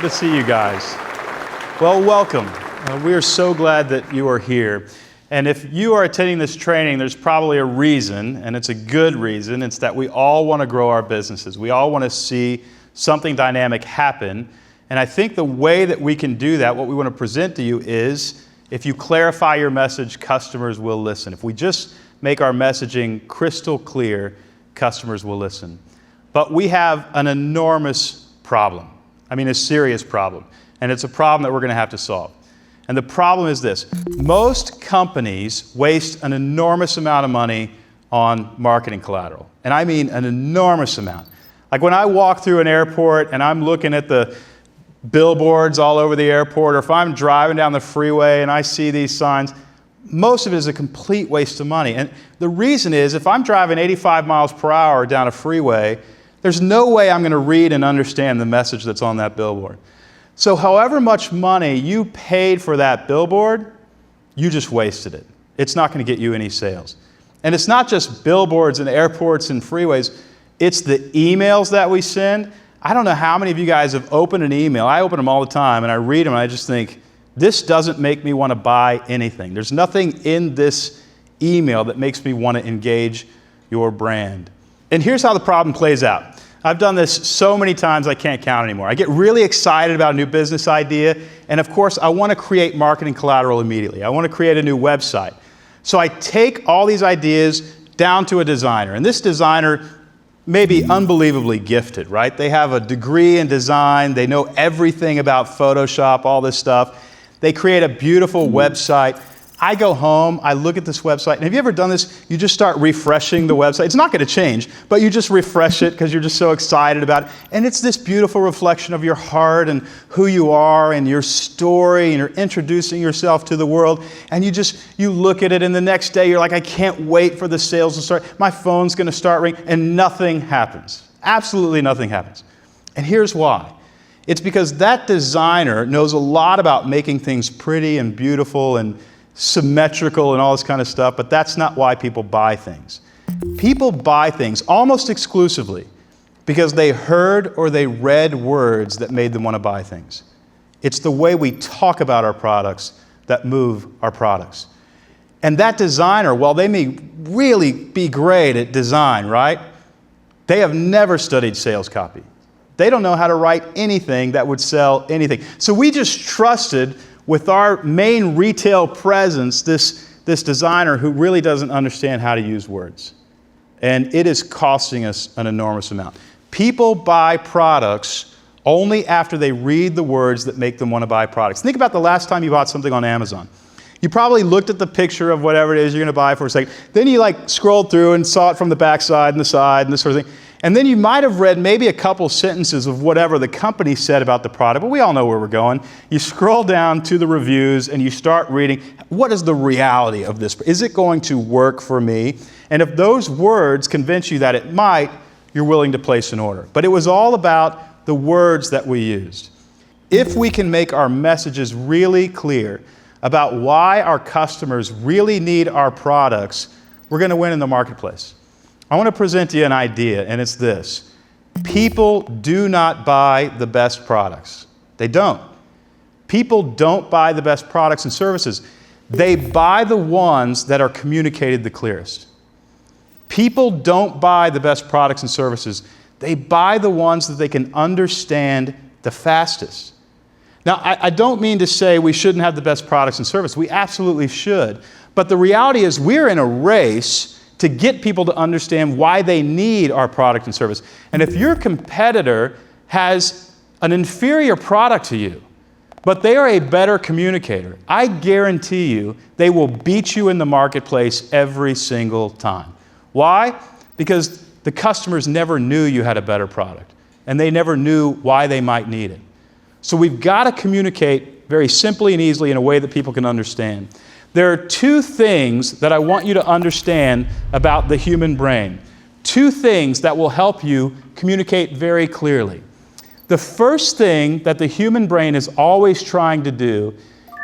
to see you guys. Well, welcome. We are so glad that you are here. And if you are attending this training, there's probably a reason, and it's a good reason. It's that we all want to grow our businesses. We all want to see something dynamic happen. And I think the way that we can do that, what we want to present to you is, if you clarify your message, customers will listen. If we just make our messaging crystal clear, customers will listen. But we have an enormous problem. I mean, a serious problem. And it's a problem that we're going to have to solve. And the problem is this: most companies waste an enormous amount of money on marketing collateral. And I mean an enormous amount. Like when I walk through an airport and I'm looking at the billboards all over the airport, or if I'm driving down the freeway and I see these signs, most of it is a complete waste of money. And the reason is, if I'm driving 85 miles per hour down a freeway, there's no way I'm going to read and understand the message that's on that billboard. So however much money you paid for that billboard, you just wasted it. It's not going to get you any sales. And it's not just billboards and airports and freeways. It's the emails that we send. I don't know how many of you guys have opened an email. I open them all the time, and I read them, and I just think, this doesn't make me want to buy anything. There's nothing in this email that makes me want to engage your brand. And here's how the problem plays out. I've done this so many times I can't count anymore. I get really excited about a new business idea, and of course I want to create marketing collateral immediately. I want to create a new website. So I take all these ideas down to a designer, and this designer may be unbelievably gifted, right? They have a degree in design, they know everything about Photoshop, all this stuff. They create a beautiful website. I go home, I look at this website, and have you ever done this? You just start refreshing the website. It's not going to change, but you just refresh it because you're just so excited about it. And it's this beautiful reflection of your heart and who you are and your story, and you're introducing yourself to the world. And you look at it, and the next day you're like, I can't wait for the sales to start. My phone's going to start ringing, and nothing happens. Absolutely nothing happens. And here's why. It's because that designer knows a lot about making things pretty and beautiful and symmetrical and all this kind of stuff, but that's not why people buy things. People buy things almost exclusively because they heard or they read words that made them want to buy things. It's the way we talk about our products that move our products. And that designer, while they may really be great at design, right? They have never studied sales copy. They don't know how to write anything that would sell anything. So we just trusted with our main retail presence, this designer who really doesn't understand how to use words. And it is costing us an enormous amount. People buy products only after they read the words that make them want to buy products. Think about the last time you bought something on Amazon. You probably looked at the picture of whatever it is you're going to buy for a second. Then you scrolled through and saw it from the back side and the side and this sort of thing. And then you might have read maybe a couple sentences of whatever the company said about the product, but we all know where we're going. You scroll down to the reviews and you start reading, what is the reality of this? Is it going to work for me? And if those words convince you that it might, you're willing to place an order. But it was all about the words that we used. If we can make our messages really clear about why our customers really need our products, we're going to win in the marketplace. I want to present to you an idea, and it's this. People do not buy the best products. They don't. People don't buy the best products and services. They buy the ones that are communicated the clearest. People don't buy the best products and services. They buy the ones that they can understand the fastest. Now, I don't mean to say we shouldn't have the best products and services. We absolutely should. But the reality is we're in a race to get people to understand why they need our product and service. And if your competitor has an inferior product to you, but they are a better communicator, I guarantee you they will beat you in the marketplace every single time. Why? Because the customers never knew you had a better product, and they never knew why they might need it. So we've got to communicate very simply and easily in a way that people can understand. There are two things that I want you to understand about the human brain. Two things that will help you communicate very clearly. The first thing that the human brain is always trying to do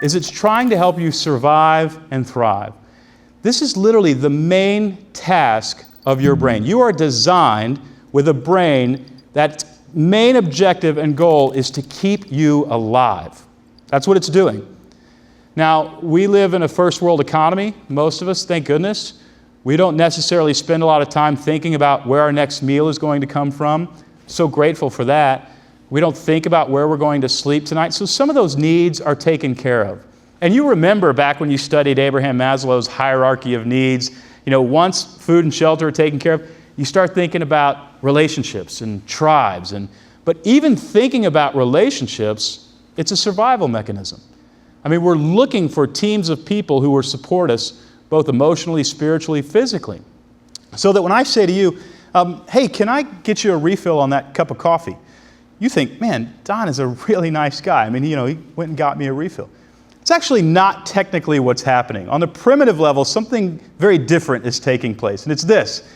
is it's trying to help you survive and thrive. This is literally the main task of your brain. You are designed with a brain that's main objective and goal is to keep you alive. That's what it's doing. Now, we live in a first world economy, most of us, thank goodness. We don't necessarily spend a lot of time thinking about where our next meal is going to come from. So grateful for that. We don't think about where we're going to sleep tonight. So some of those needs are taken care of. And you remember back when you studied Abraham Maslow's hierarchy of needs, once food and shelter are taken care of, you start thinking about relationships and tribes. But even thinking about relationships, it's a survival mechanism. I mean, we're looking for teams of people who will support us both emotionally, spiritually, physically. So that when I say to you, hey, can I get you a refill on that cup of coffee? You think, man, Don is a really nice guy. I mean, he went and got me a refill. It's actually not technically what's happening. On the primitive level, something very different is taking place, and it's this.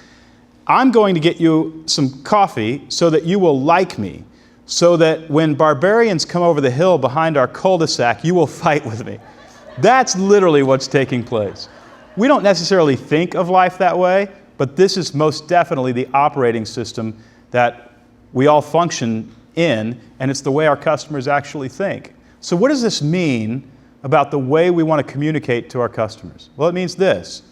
I'm going to get you some coffee so that you will like me, so that when barbarians come over the hill behind our cul-de-sac, you will fight with me. That's literally what's taking place. We don't necessarily think of life that way, but this is most definitely the operating system that we all function in, and it's the way our customers actually think. So what does this mean about the way we want to communicate to our customers? Well, it means this.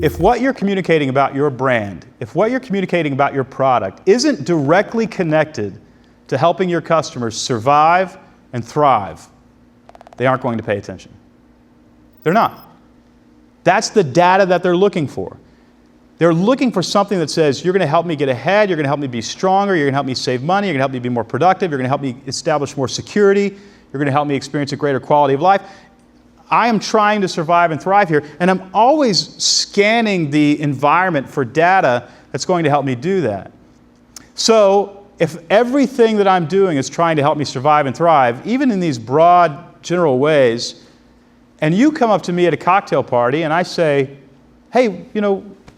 If what you're communicating about your brand, if what you're communicating about your product isn't directly connected to helping your customers survive and thrive, they aren't going to pay attention. They're not. That's the data that they're looking for. They're looking for something that says, you're going to help me get ahead, you're going to help me be stronger, you're going to help me save money, you're going to help me be more productive, you're going to help me establish more security, you're going to help me experience a greater quality of life. I am trying to survive and thrive here, and I'm always scanning the environment for data that's going to help me do that. So if everything that I'm doing is trying to help me survive and thrive, even in these broad, general ways, and you come up to me at a cocktail party and I say, hey,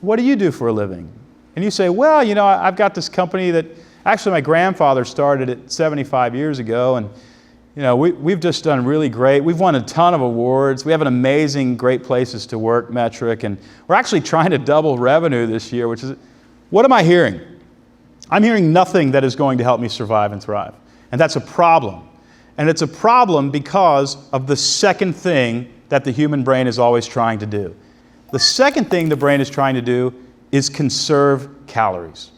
what do you do for a living? And you say, well, I've got this company that actually my grandfather started it 75 years ago, and we've just done really great. We've won a ton of awards. We have an amazing Great Places to Work metric, and we're actually trying to double revenue this year, which is, what am I hearing? I'm hearing nothing that is going to help me survive and thrive. And that's a problem. And it's a problem because of the second thing that the human brain is always trying to do. The second thing the brain is trying to do is conserve calories.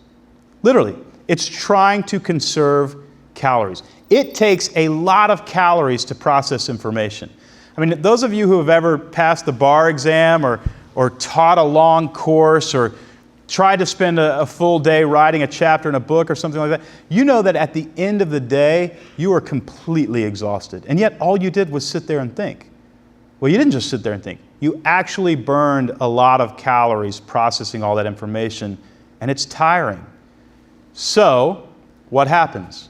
Literally, it's trying to conserve calories. It takes a lot of calories to process information. I mean, those of you who have ever passed the bar exam or taught a long course or tried to spend a full day writing a chapter in a book or something like that, you know that at the end of the day, you are completely exhausted. And yet all you did was sit there and think. Well, you didn't just sit there and think. You actually burned a lot of calories processing all that information, and it's tiring. So, what happens?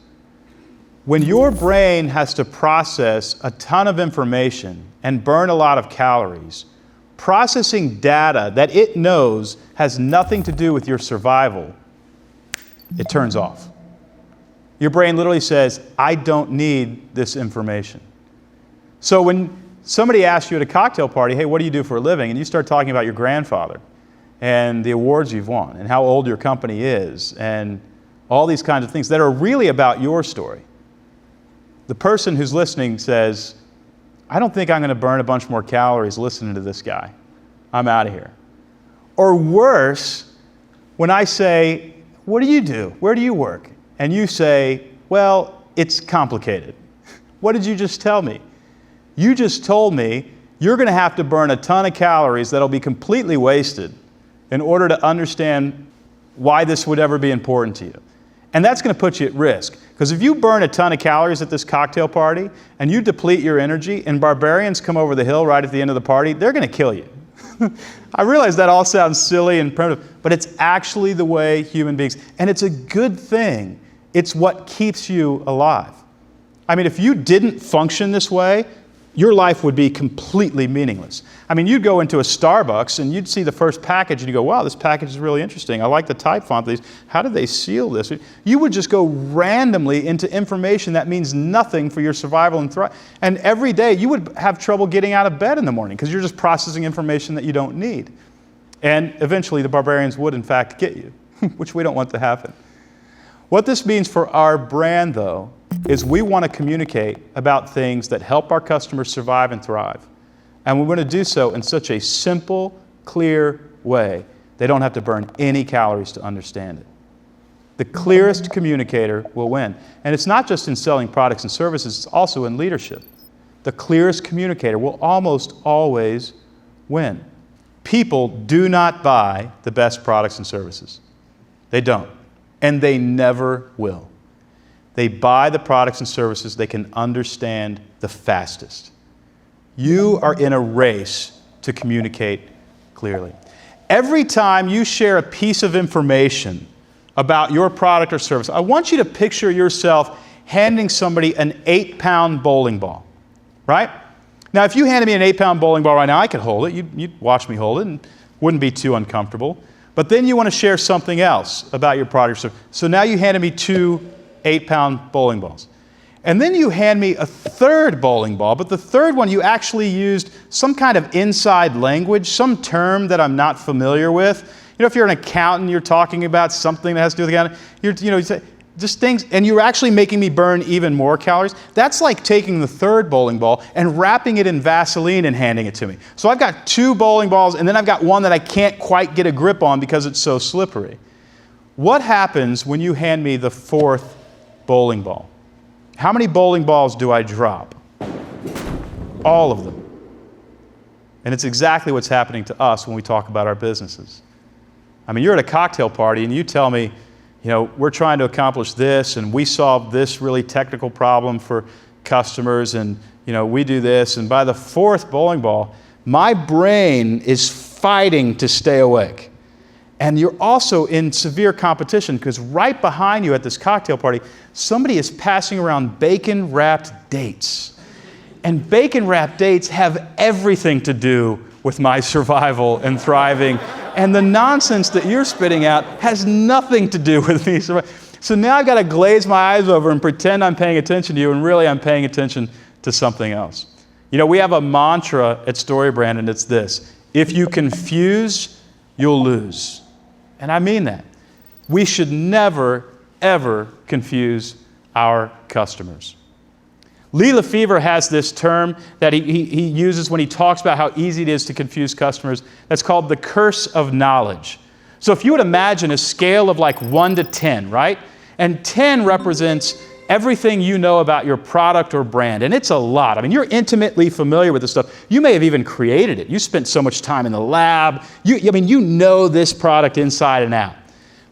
When your brain has to process a ton of information and burn a lot of calories, processing data that it knows has nothing to do with your survival, it turns off. Your brain literally says, I don't need this information. So when somebody asks you at a cocktail party, hey, what do you do for a living? And you start talking about your grandfather and the awards you've won and how old your company is and all these kinds of things that are really about your story. The person who's listening says, I don't think I'm going to burn a bunch more calories listening to this guy. I'm out of here. Or worse, when I say, what do you do? Where do you work? And you say, well, it's complicated. What did you just tell me? You just told me you're going to have to burn a ton of calories that'll be completely wasted in order to understand why this would ever be important to you. And that's going to put you at risk. Because if you burn a ton of calories at this cocktail party and you deplete your energy and barbarians come over the hill right at the end of the party, they're going to kill you. I realize that all sounds silly and primitive, but it's actually the way human beings, and it's a good thing. It's what keeps you alive. I mean, if you didn't function this way, your life would be completely meaningless. I mean, you'd go into a Starbucks and you'd see the first package and you go, wow, this package is really interesting. I like the type font of these. How did they seal this? You would just go randomly into information that means nothing for your survival and thrive. And every day you would have trouble getting out of bed in the morning because you're just processing information that you don't need. And eventually the barbarians would in fact get you, which we don't want to happen. What this means for our brand, though, is we want to communicate about things that help our customers survive and thrive. And we want to do so in such a simple, clear way. They don't have to burn any calories to understand it. The clearest communicator will win. And it's not just in selling products and services, it's also in leadership. The clearest communicator will almost always win. People do not buy the best products and services. They don't. And they never will. They buy the products and services they can understand the fastest. You are in a race to communicate clearly. Every time you share a piece of information about your product or service, I want you to picture yourself handing somebody an 8-pound bowling ball, right? Now, if you handed me an 8-pound bowling ball right now, I could hold it. You'd watch me hold it and wouldn't be too uncomfortable. But then you want to share something else about your product or service. So now you handed me 2 8-pound bowling balls. And then you hand me a third bowling ball, but the third one you actually used some kind of inside language, some term that I'm not familiar with. You know, if you're an accountant, you're talking about something that has to do with accounting, you say just things, and you're actually making me burn even more calories. That's like taking the third bowling ball and wrapping it in Vaseline and handing it to me. So I've got 2 bowling balls, and then I've got one that I can't quite get a grip on because it's so slippery. What happens when you hand me the 4th bowling ball? How many bowling balls do I drop? All of them. And it's exactly what's happening to us when we talk about our businesses. I mean, you're at a cocktail party and you tell me, you know, we're trying to accomplish this and we solve this really technical problem for customers and, you know, we do this. And by the 4th bowling ball, my brain is fighting to stay awake. And you're also in severe competition because right behind you at this cocktail party, somebody is passing around bacon-wrapped dates. And bacon-wrapped dates have everything to do with my survival and thriving. And the nonsense that you're spitting out has nothing to do with me surviving. So now I've got to glaze my eyes over and pretend I'm paying attention to you, and really I'm paying attention to something else. You know, we have a mantra at StoryBrand, and it's this: if you confuse, you'll lose. And I mean that. We should never, ever confuse our customers. Lee Lefevre has this term that he uses when he talks about how easy it is to confuse customers. That's called the curse of knowledge. So if you would imagine a scale of like 1 to 10, right? And 10 represents everything you know about your product or brand. And it's a lot. I mean, you're intimately familiar with this stuff. You may have even created it. You spent so much time in the lab. You know this product inside and out.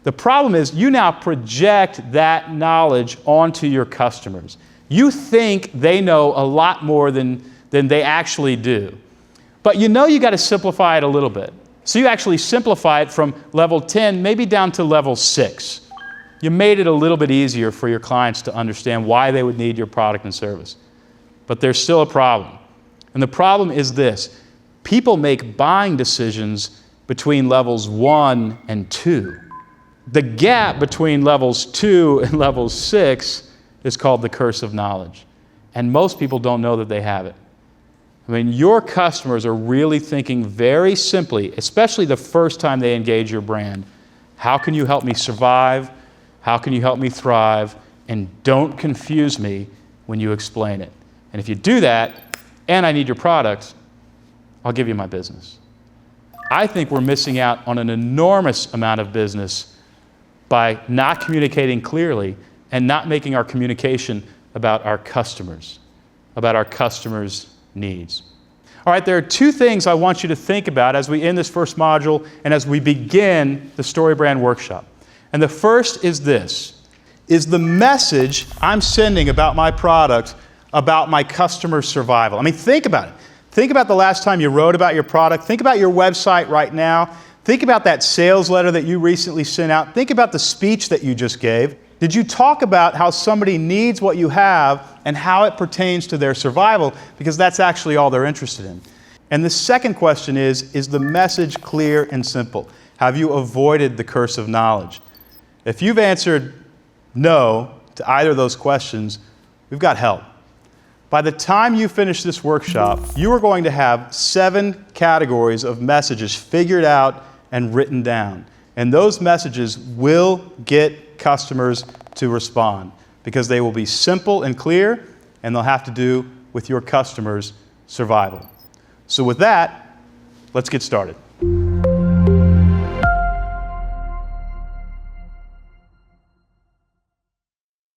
The problem is you now project that knowledge onto your customers. You think they know a lot more than they actually do. But you know you got to simplify it a little bit. So you actually simplify it from level 10 maybe down to level 6. You made it a little bit easier for your clients to understand why they would need your product and service. But there's still a problem. And the problem is this: people make buying decisions between levels 1 and 2. The gap between levels 2 and levels 6 is called the curse of knowledge. And most people don't know that they have it. I mean, your customers are really thinking very simply, especially the first time they engage your brand: how can you help me survive? How can you help me thrive? And don't confuse me when you explain it. And if you do that, and I need your product, I'll give you my business. I think we're missing out on an enormous amount of business by not communicating clearly and not making our communication about our customers' needs. All right, there are 2 things I want you to think about as we end this first module and as we begin the StoryBrand workshop. And the first is this: is the message I'm sending about my product about my customer survival? I mean, think about it. Think about the last time you wrote about your product. Think about your website right now. Think about that sales letter that you recently sent out. Think about the speech that you just gave. Did you talk about how somebody needs what you have and how it pertains to their survival? Because that's actually all they're interested in. And the second question is the message clear and simple? Have you avoided the curse of knowledge? If you've answered no to either of those questions, we've got help. By the time you finish this workshop, you are going to have 7 categories of messages figured out and written down. And those messages will get customers to respond because they will be simple and clear, and they'll have to do with your customers' survival. So with that, let's get started.